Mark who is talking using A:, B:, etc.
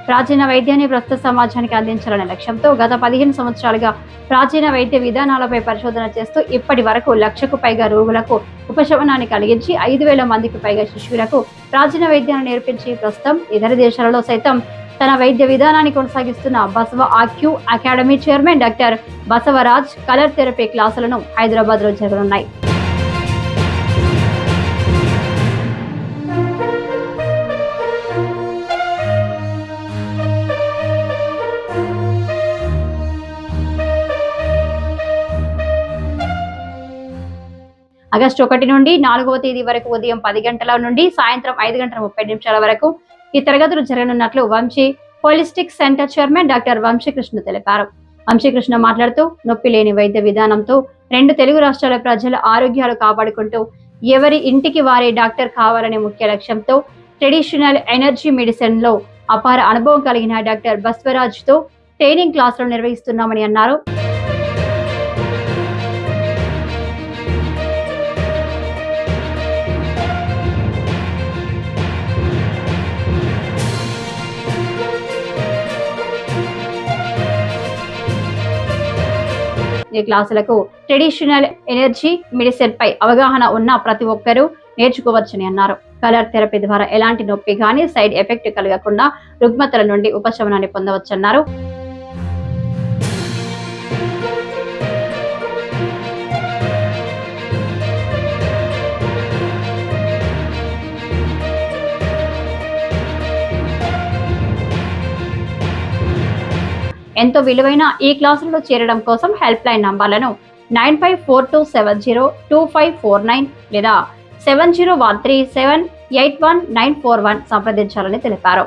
A: ప్రాచీన వైద్యాన్ని ప్రస్తుత సమాజానికి అందించాలనే లక్ష్యంతో గత 15 సంవత్సరాలుగా ప్రాచీన వైద్య విధానాలపై పరిశోధన చేస్తూ ఇప్పటి వరకు 1,00,000కు పైగా రోగులకు ఉపశమనాన్ని కలిగించి 5,000 మందికి పైగా శిశువులకు ప్రాచీన వైద్యాన్ని నేర్పించి ప్రస్తుతం ఇతర దేశాలలో సైతం తన వైద్య విధానాన్ని కొనసాగిస్తున్న Basava acu academy chairman doctor Basavaraj colour therapy క్లాసులను హైదరాబాద్లో జరగనున్నాయి. ఆగస్టు 1 నుండి 4వ తేదీ వరకు ఉదయం 10 గంటల నుండి సాయంత్రం 5:30 వరకు ఈ తరగతులు జరగనున్నట్లు Vamsi holistic centre chairman doctor Vamsikrishna తెలిపారు. వంశీకృష్ణ మాట్లాడుతూ నొప్పి లేని వైద్య విధానంతో 2 తెలుగు రాష్ట్రాల ప్రజల ఆరోగ్యాలు కాపాడుకుంటూ ఎవరి ఇంటికి వారే డాక్టర్ కావాలనే ముఖ్య లక్ష్యంతో ట్రెడిషనల్ ఎనర్జీ మెడిసిన్ లో అపార అనుభవం కలిగిన డాక్టర్ బస్వరాజ్ తో ట్రైనింగ్ క్లాసులు నిర్వహిస్తున్నామని అన్నారు. ఈ క్లాసులకు ట్రెడిషనల్ ఎనర్జీ మెడిసిన్ పై అవగాహన ఉన్న ప్రతి ఒక్కరూ నేర్చుకోవచ్చని అన్నారు. కలర్ థెరపీ ద్వారా ఎలాంటి నొప్పి గానీ సైడ్ ఎఫెక్ట్ కలగకుండా రుగ్మతల నుండి ఉపశమనాన్ని పొందవచ్చన్నారు. ఎంతో విలువైన ఈ క్లాసుల్లో చేరడం కోసం హెల్ప్ లైన్ నంబర్లను 9542702549 లేదా 7013781941 సంప్రదించాలని తెలిపారు.